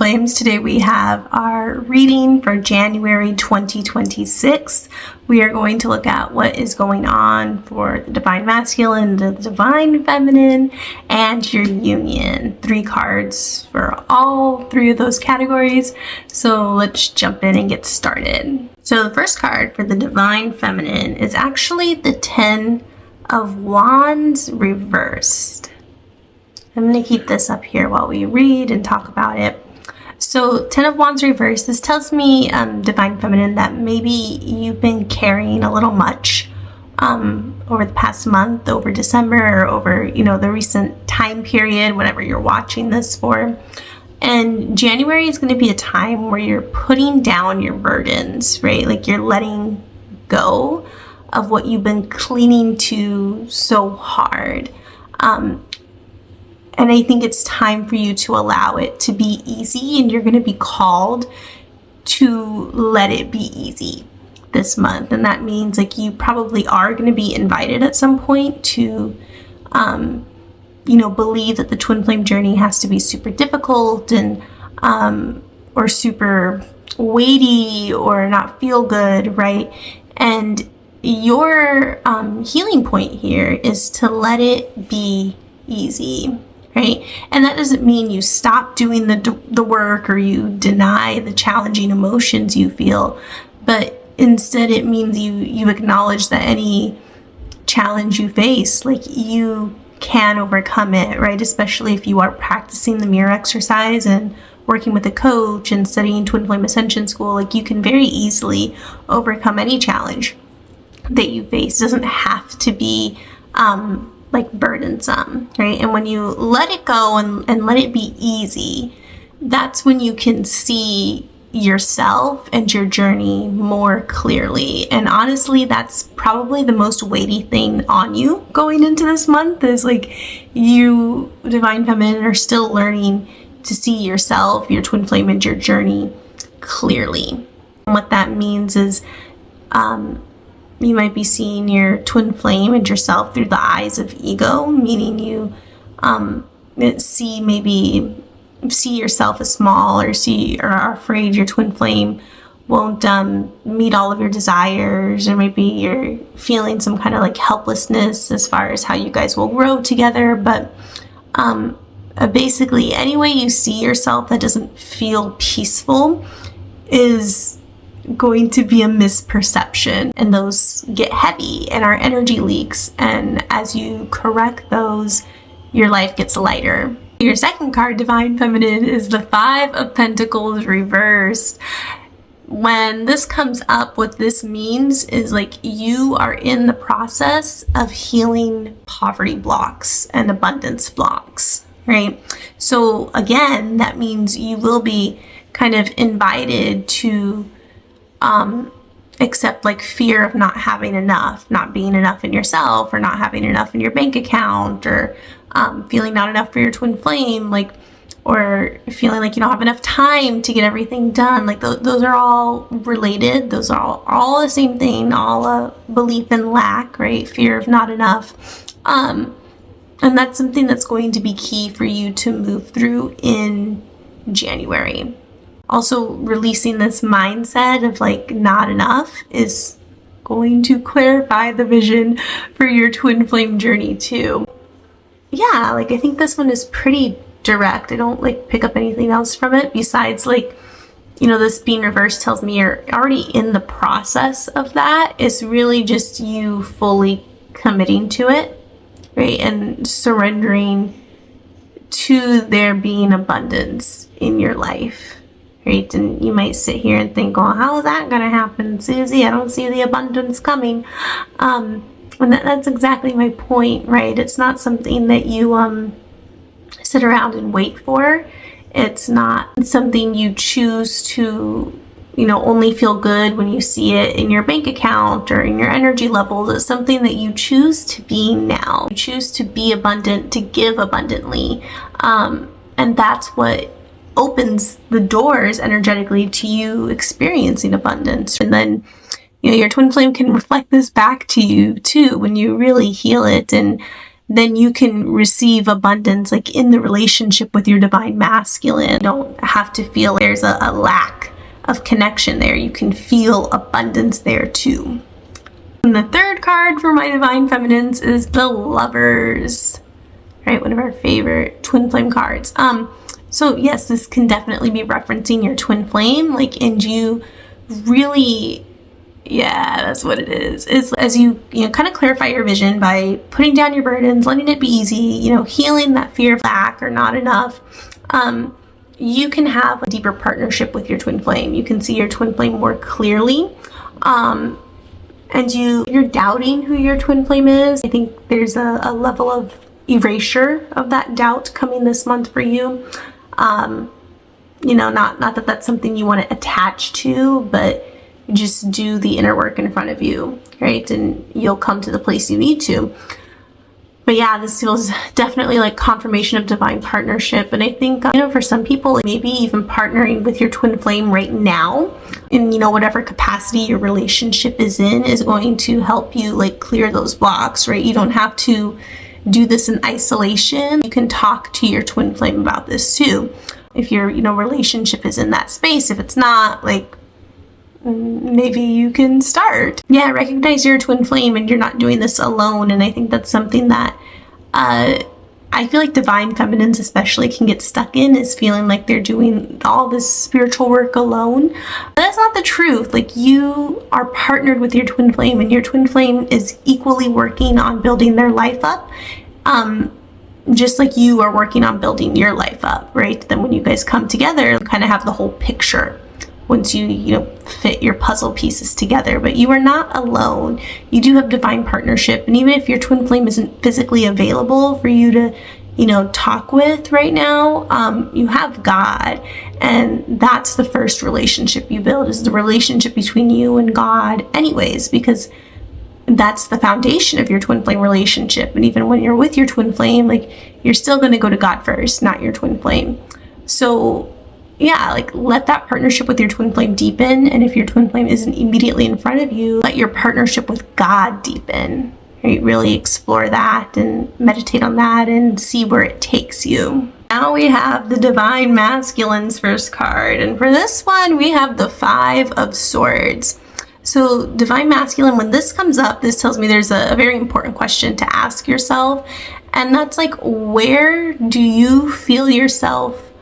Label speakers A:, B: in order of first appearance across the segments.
A: Flames. Today we have our reading for January 2026. We are going to look at what is going on for the Divine Masculine, the Divine Feminine, and your union. 3 cards for all 3 of those categories. So let's jump in and get started. So the first card for the Divine Feminine is actually the 10 of Wands reversed. I'm going to keep this up here while we read and talk about it. So 10 of Wands reversed, this tells me, Divine Feminine, that maybe you've been carrying a little much over the past month, over December, or over, the recent time period, whatever you're watching this for. And January is going to be a time where you're putting down your burdens, right? Like you're letting go of what you've been clinging to so hard. And I think it's time for you to allow it to be easy, and you're going to be called to let it be easy this month. And that means like you probably are going to be invited at some point to, believe that the twin flame journey has to be super difficult and, or super weighty or not feel good, right? And your healing point here is to let it be easy. Right? And that doesn't mean you stop doing the work or you deny the challenging emotions you feel, but instead it means you acknowledge that any challenge you face, like you can overcome it, right? Especially if you are practicing the mirror exercise and working with a coach and studying Twin Flame Ascension School, like you can very easily overcome any challenge that you face. It doesn't have to be like burdensome, right? And when you let it go and let it be easy, that's when you can see yourself and your journey more clearly. And honestly, that's probably the most weighty thing on you going into this month, is like you, Divine Feminine, are still learning to see yourself, your twin flame, and your journey clearly. And what that means is you might be seeing your twin flame and yourself through the eyes of ego, meaning you see yourself as small, or are afraid your twin flame won't meet all of your desires, or maybe you're feeling some kind of like helplessness as far as how you guys will grow together. But basically, any way you see yourself that doesn't feel peaceful is going to be a misperception, and those get heavy and our energy leaks, and as you correct those, your life gets lighter. Your second card, Divine Feminine, is the 5 of Pentacles reversed. When this comes up, what this means is like you are in the process of healing poverty blocks and abundance blocks, right? So again, that means you will be kind of invited to accept like fear of not having enough, not being enough in yourself, or not having enough in your bank account, or feeling not enough for your twin flame, like, or feeling like you don't have enough time to get everything done. Like those are all related. Those are all the same thing, all a belief in lack, right? Fear of not enough. And that's something that's going to be key for you to move through in January. Also, releasing this mindset of like not enough is going to clarify the vision for your twin flame journey too. Yeah, like I think this one is pretty direct. I don't like pick up anything else from it besides like, this being reversed tells me you're already in the process of that. It's really just you fully committing to it, right? And surrendering to there being abundance in your life. Right? And you might sit here and think, well, how is that going to happen, Susie? I don't see the abundance coming. And that's exactly my point, right? It's not something that you sit around and wait for. It's not something you choose to, only feel good when you see it in your bank account or in your energy levels. It's something that you choose to be now. You choose to be abundant, to give abundantly. And that's what opens the doors energetically to you experiencing abundance. And then, your twin flame can reflect this back to you too when you really heal it. And then you can receive abundance like in the relationship with your divine masculine. You don't have to feel there's a lack of connection there. You can feel abundance there too. And the third card for my divine feminines is the Lovers, right? One of our favorite twin flame cards. So yes, this can definitely be referencing your twin flame, like, and you really, yeah, that's what it is as you kind of clarify your vision by putting down your burdens, letting it be easy, healing that fear of lack or not enough. You can have a deeper partnership with your twin flame. You can see your twin flame more clearly. And you're doubting who your twin flame is. I think there's a level of erasure of that doubt coming this month for you. Not that that's something you want to attach to, but just do the inner work in front of you, right? And you'll come to the place you need to. But yeah, this feels definitely like confirmation of divine partnership. And I think, for some people, like maybe even partnering with your twin flame right now in, whatever capacity your relationship is in is going to help you like clear those blocks, right? You don't have to do this in isolation. You can talk to your twin flame about this too. If your, relationship is in that space, if it's not, like, maybe you can start. Yeah, recognize your twin flame and you're not doing this alone. And I think that's something that I feel like divine feminines especially can get stuck in, is feeling like they're doing all this spiritual work alone. But that's not the truth. Like, you are partnered with your twin flame, and your twin flame is equally working on building their life up. Just like you are working on building your life up, right? Then when you guys come together, you kind of have the whole picture once you fit your puzzle pieces together. But you are not alone. You do have divine partnership. And even if your twin flame isn't physically available for you to, talk with right now, you have God. And that's the first relationship you build, is the relationship between you and God anyways, because that's the foundation of your twin flame relationship. And even when you're with your twin flame, like, you're still going to go to God first, not your twin flame. So yeah, like, let that partnership with your twin flame deepen. And if your twin flame isn't immediately in front of you, let your partnership with God deepen. Right? Really explore that and meditate on that and see where it takes you. Now we have the divine masculine's first card. And for this one, we have the 5 of Swords. So divine masculine, when this comes up, this tells me there's a very important question to ask yourself. And that's like, where do you feel yourself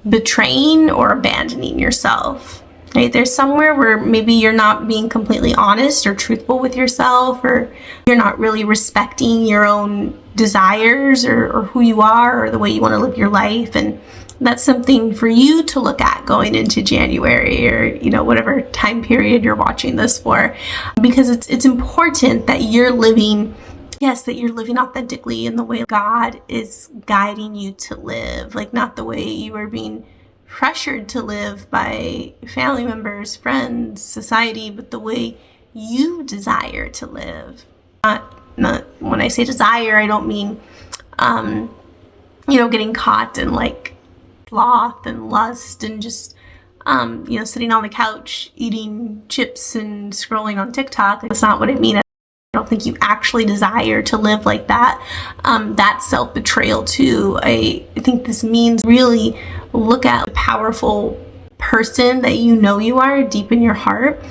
A: betraying or abandoning yourself? Right? There's somewhere where maybe you're not being completely honest or truthful with yourself, or you're not really respecting your own desires or who you are or the way you want to live your life. And that's something for you to look at going into January, or whatever time period you're watching this for, because it's important that you're living authentically in the way God is guiding you to live, like not the way you are being pressured to live by family members, friends, society, but the way you desire to live. Not when I say desire, I don't mean getting caught in like sloth and lust and just sitting on the couch eating chips and scrolling on TikTok. That's not what I mean. I don't think you actually desire to live like that. That's self-betrayal too. I think this means really look at the powerful person that you are deep in your heart,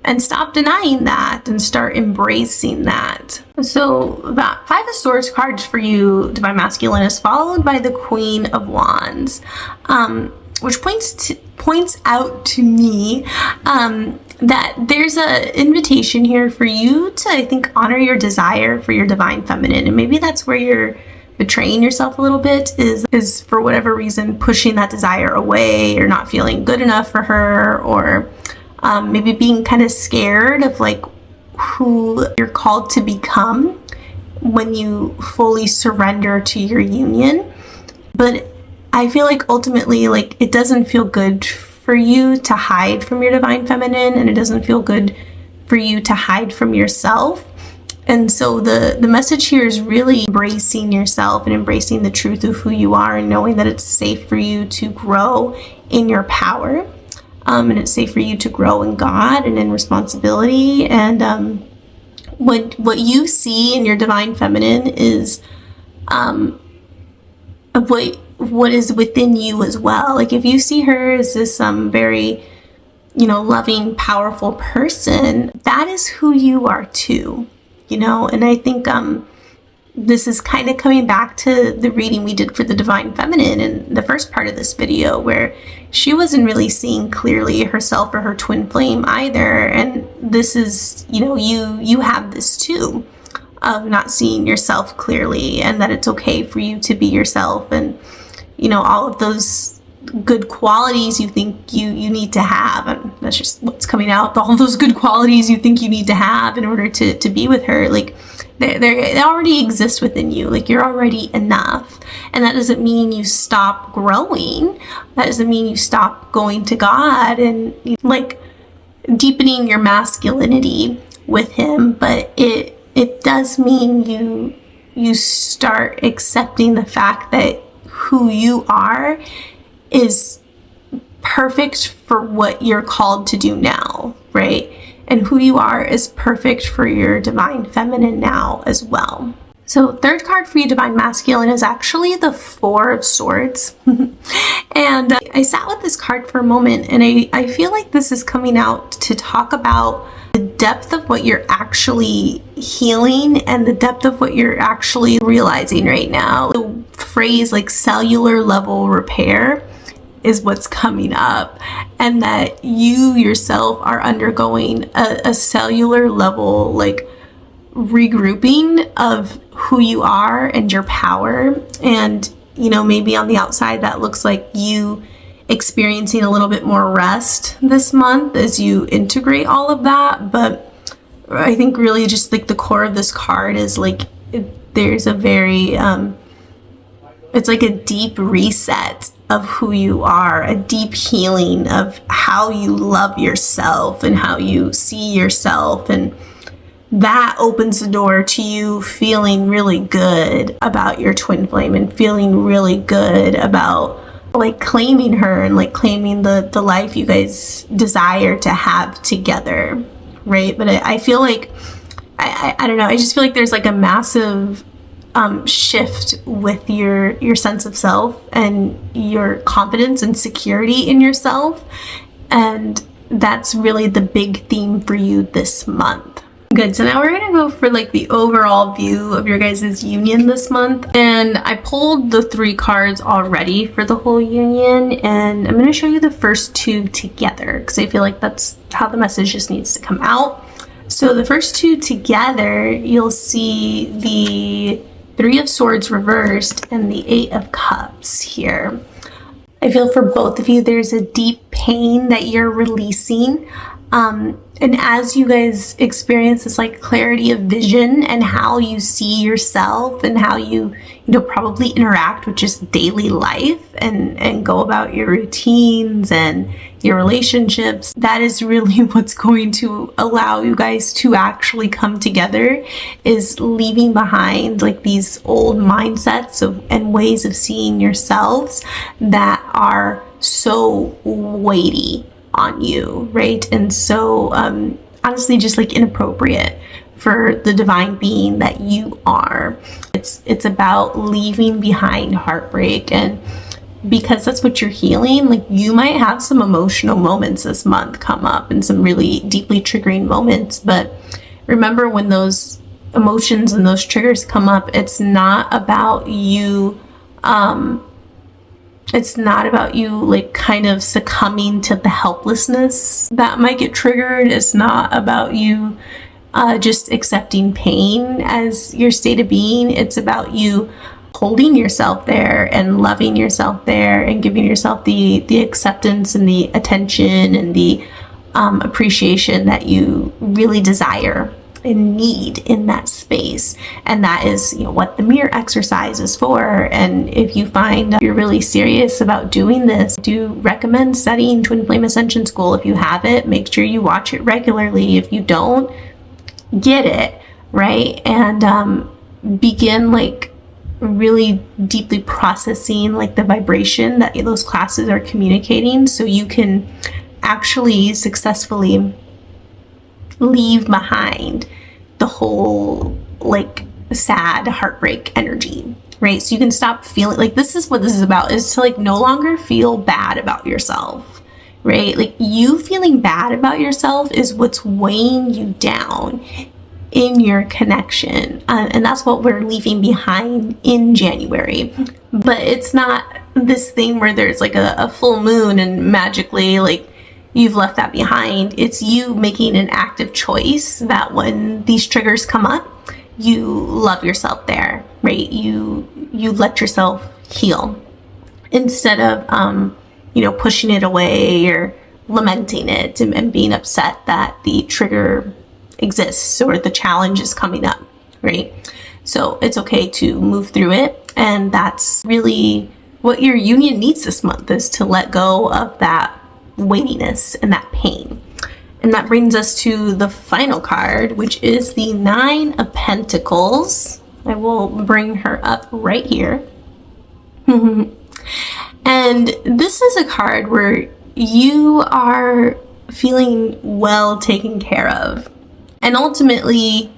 A: and stop denying that and start embracing that. So that 5 of Swords cards for you, divine masculine, is followed by the Queen of Wands, which points out to me that there's an invitation here for you to, I think, honor your desire for your divine feminine. And maybe that's where you're betraying yourself a little bit, is for whatever reason pushing that desire away, or not feeling good enough for her, or maybe being kind of scared of like who you're called to become when you fully surrender to your union. But I feel like ultimately, like, it doesn't feel good for you to hide from your divine feminine, and it doesn't feel good for you to hide from yourself. And so the message here is really embracing yourself and embracing the truth of who you are, and knowing that it's safe for you to grow in your power, and it's safe for you to grow in God and in responsibility. And what you see in your divine feminine is what is within you as well. Like if you see her as this very, loving, powerful person, that is who you are too, and I think this is kind of coming back to the reading we did for the divine feminine in the first part of this video, where she wasn't really seeing clearly herself or her twin flame either. And this is, you have this too, of not seeing yourself clearly, and that it's okay for you to be yourself, and all of those good qualities you think you need to have, and that's just what's coming out, all those good qualities you think you need to have in order to be with her, like they already exist within you. Like you're already enough, and that doesn't mean you stop growing. That doesn't mean you stop going to God and like deepening your masculinity with him, but it does mean you start accepting the fact that who you are is perfect for what you're called to do now, right? And who you are is perfect for your divine feminine now as well. So third card for you, divine masculine, is actually the Four of Swords. And I sat with this card for a moment, and I feel like this is coming out to talk about the depth of what you're actually healing and the depth of what you're actually realizing right now. The phrase like cellular level repair is what's coming up, and that you yourself are undergoing a cellular level like regrouping of who you are and your power. And maybe on the outside that looks like you experiencing a little bit more rest this month as you integrate all of that. But I think really just like the core of this card is like there's a very it's like a deep reset of who you are, a deep healing of how you love yourself and how you see yourself, and that opens the door to you feeling really good about your twin flame and feeling really good about like claiming her and like claiming the life you guys desire to have together, right? But I feel like I don't know, I just feel like there's like a massive shift with your sense of self and your confidence and security in yourself, and that's really the big theme for you this month. Good, so now we're gonna go for like the overall view of your guys' union this month, and I pulled the 3 cards already for the whole union, and I'm gonna show you the first 2 together because I feel like that's how the message just needs to come out. So the first 2 together, you'll see the 3 of Swords reversed and the 8 of Cups here. I feel for both of you there's a deep pain that you're releasing, and as you guys experience this like clarity of vision and how you see yourself and how you probably interact with just daily life and go about your routines and your relationships, that is really what's going to allow you guys to actually come together, is leaving behind like these old mindsets and ways of seeing yourselves that are so weighty on you, right? And so honestly just like inappropriate for the divine being that you are. It's about leaving behind heartbreak, and because that's what you're healing, like you might have some emotional moments this month come up and some really deeply triggering moments, but remember when those emotions and those triggers come up, it's not about you like kind of succumbing to the helplessness that might get triggered. It's not about you just accepting pain as your state of being. It's about you holding yourself there and loving yourself there and giving yourself the acceptance and the attention and the appreciation that you really desire and need in that space. And that is what the mirror exercise is for. And if you find you're really serious about doing this, I do recommend studying Twin Flame Ascension School. If you have it, make sure you watch it regularly. If you don't, get it, right? And begin like really deeply processing like the vibration that those classes are communicating, so you can actually successfully leave behind the whole like sad heartbreak energy, right? So you can stop feeling like, this is what this is about, is to like no longer feel bad about yourself, right? Like you feeling bad about yourself is what's weighing you down in your connection. And that's what we're leaving behind in January. But it's not this thing where there's like a full moon and magically like you've left that behind. It's you making an active choice that when these triggers come up, you love yourself there, right? You let yourself heal instead of, pushing it away or lamenting it and being upset that the trigger exists or the challenge is coming up, right? So it's okay to move through it. And that's really what your union needs this month, is to let go of that weightiness and that pain. And that brings us to the final card, which is the Nine of Pentacles. I will bring her up right here. And this is a card where you are feeling well taken care of. And ultimately,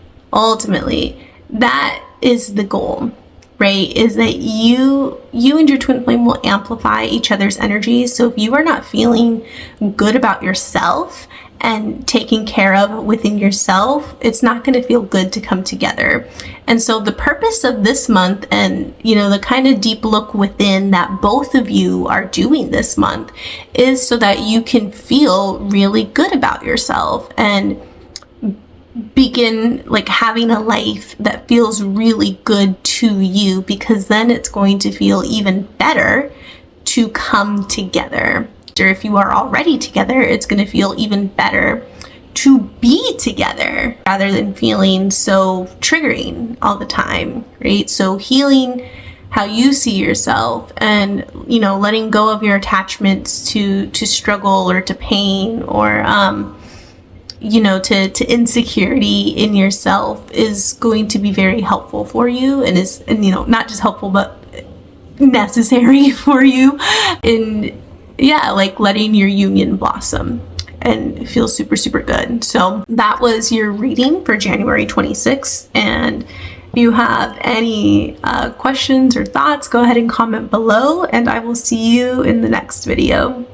A: that is the goal, right? Is that you and your twin flame will amplify each other's energies. So if you are not feeling good about yourself and taking care of within yourself, it's not going to feel good to come together. And so the purpose of this month and, the kind of deep look within that both of you are doing this month is so that you can feel really good about yourself and begin like having a life that feels really good to you, because then it's going to feel even better to come together. Or if you are already together, it's going to feel even better to be together rather than feeling so triggering all the time, right? So healing how you see yourself and, letting go of your attachments to struggle or to pain or, to insecurity in yourself is going to be very helpful for you and not just helpful, but necessary for you in, like letting your union blossom and feel super, super good. So that was your reading for January 26th. And if you have any questions or thoughts, go ahead and comment below, and I will see you in the next video.